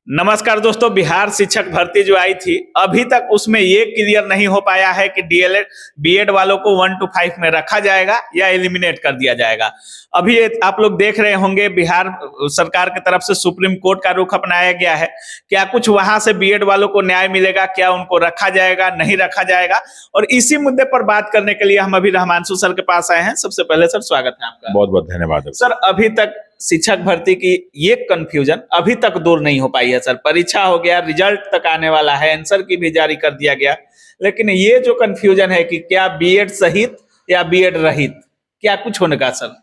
नमस्कार दोस्तों। बिहार शिक्षक भर्ती जो आई थी अभी तक उसमें ये क्लियर नहीं हो पाया है कि डीएलएड बीएड वालों को 1 to 5 में रखा जाएगा या एलिमिनेट कर दिया जाएगा। अभी आप लोग देख रहे होंगे बिहार सरकार की तरफ से सुप्रीम कोर्ट का रुख अपनाया गया है। क्या कुछ वहां से बीएड वालों को न्याय मिलेगा, क्या उनको रखा जाएगा, नहीं रखा जाएगा? और इसी मुद्दे पर बात करने के लिए हम अभी रहमांशु सर के पास आए हैं। सबसे पहले सर स्वागत है आपका। बहुत बहुत धन्यवाद सर। अभी तक शिक्षक भर्ती की ये कंफ्यूजन अभी तक दूर नहीं हो पाई है सर। परीक्षा हो गया, रिजल्ट तक आने वाला है, आंसर की भी जारी कर दिया गया, लेकिन ये जो कंफ्यूजन है कि क्या बीएड सहित या बीएड रहित, क्या कुछ होने का सर?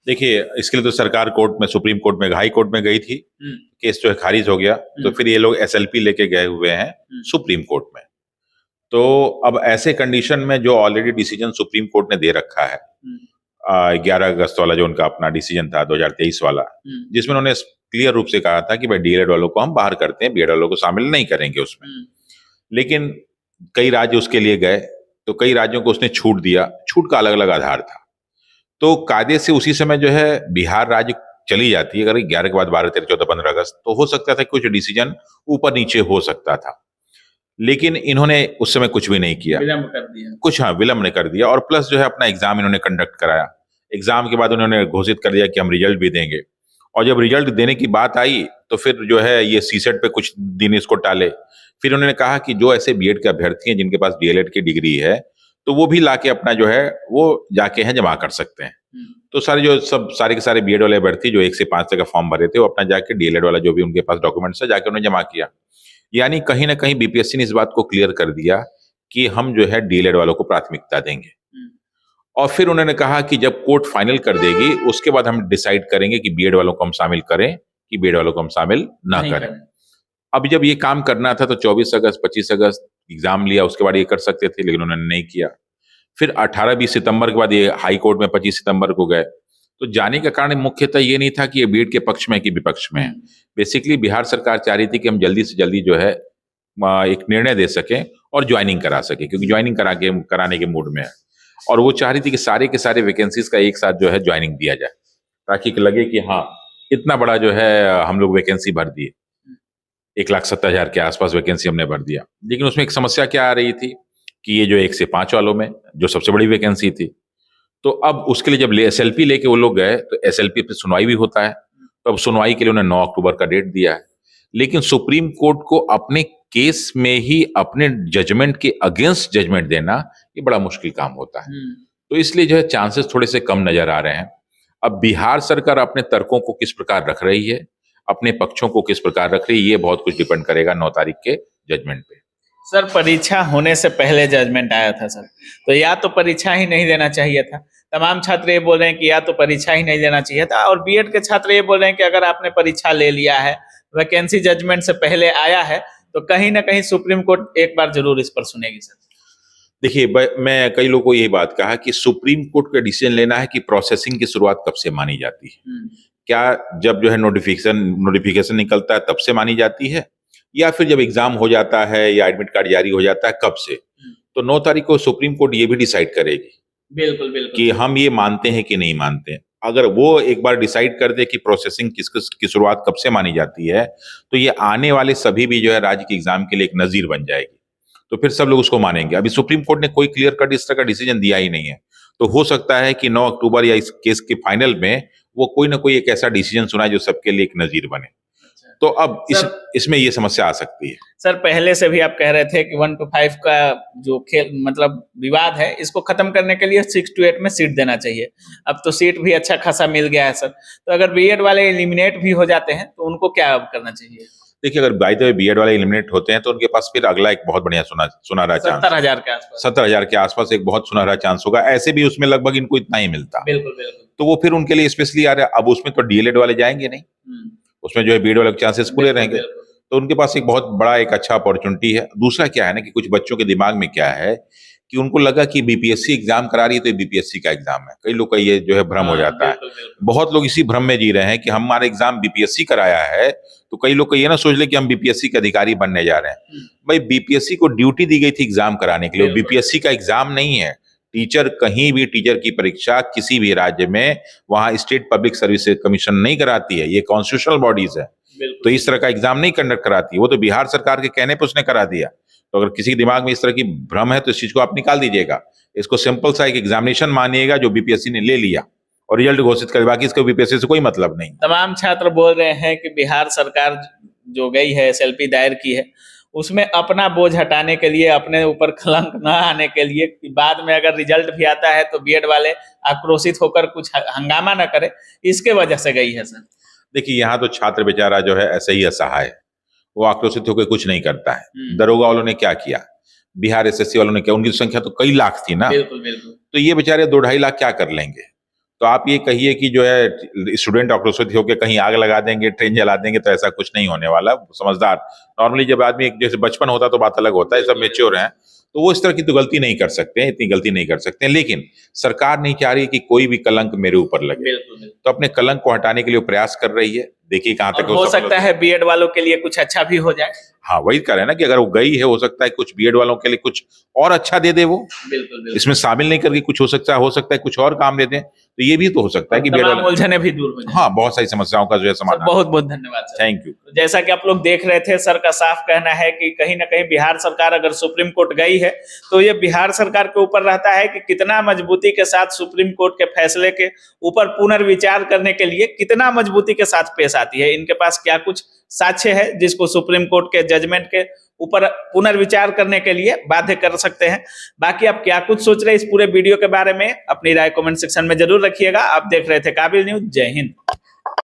देखिए, इसके लिए तो सरकार कोर्ट में, सुप्रीम कोर्ट में, हाई कोर्ट में गई थी। केस जो है खारिज हो गया, तो फिर ये लोग एसएलपी लेके गए हुए हैं सुप्रीम कोर्ट में। तो अब ऐसे कंडीशन में जो ऑलरेडी डिसीजन सुप्रीम कोर्ट ने दे रखा है 11 अगस्त वाला, जो उनका अपना डिसीजन था 2023 वाला, जिसमें उन्होंने क्लियर रूप से कहा था कि भाई डीएलएड वालों को हम बाहर करते हैं, बीएड वालों को शामिल नहीं करेंगे उसमें। लेकिन कई राज्य उसके लिए गए, तो कई राज्यों को उसने छूट दिया। छूट का अलग अलग आधार था। तो कायदे से उसी समय जो है बिहार राज्य चली जाती है, अगर 11 के बाद 12, 13, 14, 15 अगस्त, तो हो सकता था कुछ डिसीजन ऊपर नीचे हो सकता था। लेकिन इन्होंने उस समय कुछ भी नहीं किया, विलंब कर दिया कुछ। हाँ, विलंब ने कर दिया। और प्लस जो है अपना एग्जाम इन्होंने कंडक्ट कराया। एग्जाम के बाद उन्होंने घोषित कर दिया कि हम रिजल्ट भी देंगे। और जब रिजल्ट देने की बात आई तो फिर जो है ये सीसेट पे कुछ दिन इसको टाले। फिर उन्होंने कहा कि जो ऐसे बीएड के अभ्यर्थी हैं जिनके पास डीएलएड की डिग्री है, तो वो भी लाके अपना जो है वो जाके हैं जमा कर सकते हैं। तो सारे के सारे बीएड वाले अभ्यर्थी जो 1 से 5 तक का फॉर्म भरे थे, वो अपना जाके डीएलएड वाला जो भी उनके पास डॉक्यूमेंट्स है जाके उन्होंने जमा किया। यानी कहीं ना कहीं बीपीएससी ने इस बात को क्लियर कर दिया कि हम जो है डीएलएड वालों को प्राथमिकता देंगे। और फिर उन्होंने कहा कि जब कोर्ट फाइनल कर देगी उसके बाद हम डिसाइड करेंगे कि बीएड वालों को हम शामिल करें कि बीएड वालों को हम शामिल ना करें। अब जब ये काम करना था तो 24 अगस्त 25 अगस्त एग्जाम लिया, उसके बाद ये कर सकते थे, लेकिन उन्होंने नहीं किया। फिर 18-20 सितंबर के बाद ये हाई कोर्ट में 25 सितंबर को गए। तो जाने का कारण मुख्यतः ये नहीं था कि ये बीएड के पक्ष में कि विपक्ष में है। बेसिकली बिहार सरकार चाह रही थी कि हम जल्दी से जल्दी जो है एक निर्णय दे सकें और ज्वाइनिंग करा सके, क्योंकि ज्वाइनिंग कराने के मूड में है। और वो चाह रही थी कि सारे के सारे वैकेंसीज का एक साथ जो है ज्वाइनिंग दिया जाए, ताकि लगे कि हाँ इतना बड़ा जो है हम लोग वैकेंसी भर दिए। 1,70,000 के आसपास वैकेंसी हमने भर दिया। लेकिन उसमें एक समस्या क्या आ रही थी कि ये जो 1 से 5 वालों में जो सबसे बड़ी वैकेंसी थी, तो अब उसके लिए जब एसएलपी लेके वो लोग गए तो एसएलपी पे सुनवाई भी होता है। तो अब सुनवाई के लिए उन्होंने 9 अक्टूबर का डेट दिया है। लेकिन सुप्रीम कोर्ट को अपने केस में ही अपने जजमेंट के अगेंस्ट जजमेंट देना ये बड़ा मुश्किल काम होता है। तो इसलिए जो है चांसेस थोड़े से कम नजर आ रहे हैं। अब बिहार सरकार अपने तर्कों को किस प्रकार रख रही है, अपने पक्षों को किस प्रकार रख रही है, ये बहुत कुछ डिपेंड करेगा 9 तारीख के जजमेंट पे। सर, परीक्षा होने से पहले जजमेंट आया था सर, तो या तो परीक्षा ही नहीं देना चाहिए था। तमाम छात्र ये बोल रहे हैं कि या तो परीक्षा ही नहीं देना चाहिए था, और बीएड के छात्र ये बोल रहे हैं कि अगर आपने परीक्षा ले लिया है, वैकेंसी जजमेंट से पहले आया है, तो कहीं ना कहीं सुप्रीम कोर्ट एक बार जरूर इस पर सुनेगी सर। देखिए, मैं कई लोगों को ये बात कहा कि सुप्रीम कोर्ट का डिसीजन लेना है कि प्रोसेसिंग की शुरुआत कब से मानी जाती है। क्या जब जो है नोटिफिकेशन निकलता है तब से मानी जाती है, या फिर जब एग्जाम हो जाता है या एडमिट कार्ड जारी हो जाता है कब से? तो 9 तारीख को सुप्रीम कोर्ट ये भी डिसाइड करेगी बिल्कुल बिल्कुल कि हम ये मानते हैं कि नहीं मानते हैं। अगर वो एक बार डिसाइड कर दे कि प्रोसेसिंग की शुरुआत कब से मानी जाती है, तो ये आने वाले सभी भी जो है राज्य के एग्जाम के लिए एक नजीर बन जाएगी। तो फिर सब लोग उसको मानेंगे। अभी सुप्रीम कोर्ट ने कोई क्लियर कट इस तरह का डिसीजन दिया ही नहीं है। तो हो सकता है कि 9 अक्टूबर या इस केस के फाइनल में वो कोई ना कोई एक ऐसा डिसीजन सुनाए जो सबके लिए एक नजीर बने। तो अब इसमें ये समस्या आ सकती है। सर, पहले से भी आप कह रहे थे कि 1 to 5 का जो खेल मतलब विवाद है, इसको खत्म करने के लिए 6 to 8 में सीट देना चाहिए। अब तो सीट भी अच्छा खासा मिल गया है सर। तो अगर बीएड वाले एलिमिनेट भी हो जाते हैं तो उनको क्या करना चाहिए? देखिए, अगर बाय द वे बीएड वाले एलिमिनेट होते हैं तो उनके पास फिर अगला एक बहुत बढ़िया सुनहरा चांस 70,000 के आसपास 70,000 के आसपास एक बहुत सुनहरा चांस होगा। ऐसे भी उसमें लगभग इनको इतना ही मिलता। बिल्कुल बिल्कुल। तो वो फिर उनके लिए स्पेशली आ रहा है। अब उसमें तो डीएलएड वाले जाएंगे नहीं, उसमें जो है बीएड वाले चांसेस पूरे रहेंगे। तो उनके पास एक बहुत बड़ा एक अच्छा अपॉर्चुनिटी है। दूसरा क्या है ना कि कुछ बच्चों के दिमाग में क्या है कि उनको लगा कि बीपीएससी एग्जाम करा रही है तो ये बीपीएससी का एग्जाम है। कई लोग का ये जो है भ्रम हो जाता है। बहुत लोग इसी भ्रम में जी रहे हैं कि हमारा एग्जाम बीपीएससी कराया है, तो कई लोग का ये ना सोच ले कि हम बीपीएससी के अधिकारी बनने जा रहे हैं। भाई, बीपीएससी को ड्यूटी दी गई थी एग्जाम कराने के लिए, बीपीएससी का एग्जाम नहीं है। टीचर कहीं भी टीचर की परीक्षा किसी भी राज्य में वहां स्टेट पब्लिक सर्विस कमीशन नहीं कराती है। ये कॉन्स्टिट्यूशनल बॉडीज है। तो इस तरह का एग्जाम नहीं कंडक्ट कराती, वो तो बिहार सरकार के कहने पे उसने करा दिया। तो अगर किसी के दिमाग में इस तरह की भ्रम है तो इस चीज को आप निकाल दीजिएगा। इसको सिंपल सा एक एग्जामिनेशन मानिएगा जो बीपीएससी ने ले लिया और रिजल्ट घोषित करे, बाकी इसको बीपीएससी से कोई मतलब नहीं। तमाम छात्र बोल रहे हैं कि बिहार सरकार जो गई है, एसएलपी दायर की है, उसमें अपना बोझ हटाने के लिए, अपने ऊपर कलंक न आने के लिए, कि बाद में अगर रिजल्ट भी आता है तो बीएड वाले आक्रोशित होकर कुछ हंगामा न करे, इसके वजह से गई है सर। देखिए, यहाँ तो छात्र बेचारा जो है ऐसे ही असहाय है, वो आक्रोशित होकर कुछ नहीं करता है। दरोगा वालों ने क्या किया, बिहार एसएससी वालों ने क्या, उनकी संख्या तो कई लाख थी ना। बिल्कुल बिल्कुल। तो ये बेचारे 2-2.5 लाख क्या कर लेंगे। तो आप ये कहिए कि जो है स्टूडेंट आक्रोशित होकर कहीं आग लगा देंगे, ट्रेन जला देंगे, तो ऐसा कुछ नहीं होने वाला। समझदार नॉर्मली जब आदमी जैसे बचपन होता तो बात अलग होता है, सब मेच्योर हैं, तो वो इस तरह की तो गलती नहीं कर सकते हैं, इतनी गलती नहीं कर सकते हैं। लेकिन सरकार नहीं चाह रही कि कोई भी कलंक मेरे ऊपर लगे। बिल्कुल। तो अपने कलंक को हटाने के लिए प्रयास कर रही है, देखिए कहां तक हो सकता है बीएड वालों के लिए कुछ अच्छा भी हो जाए। हाँ, वही कह रहे हैं ना कि अगर वो गई है, हो सकता है कुछ बीएड वालों के लिए कुछ और अच्छा दे दे वो। बिल्कुल। इसमें शामिल नहीं करके कुछ हो सकता है कुछ और काम दे दें, तो ये भी तो हो सकता है कि बीएड वाले उलझने भी दूर हो जाए। हाँ, बहुत सारी समस्याओं का जो है समाधान। बहुत बहुत धन्यवाद सर। Thank you. जैसा कि आप लोग देख रहे थे, सर का साफ कहना है कि कहीं ना कहीं बिहार सरकार अगर सुप्रीम कोर्ट गई है तो ये बिहार सरकार के ऊपर रहता है कि कितना मजबूती के साथ सुप्रीम कोर्ट के फैसले के ऊपर पुनर्विचार करने के लिए कितना मजबूती के साथ पेश आती है। इनके पास क्या कुछ साक्ष्य है जिसको सुप्रीम कोर्ट के जजमेंट के ऊपर पुनर्विचार करने के लिए बाध्य कर सकते हैं। बाकी आप क्या कुछ सोच रहे हैं इस पूरे वीडियो के बारे में, अपनी राय कमेंट सेक्शन में जरूर रखिएगा। आप देख रहे थे काबिल न्यूज। जय हिंद।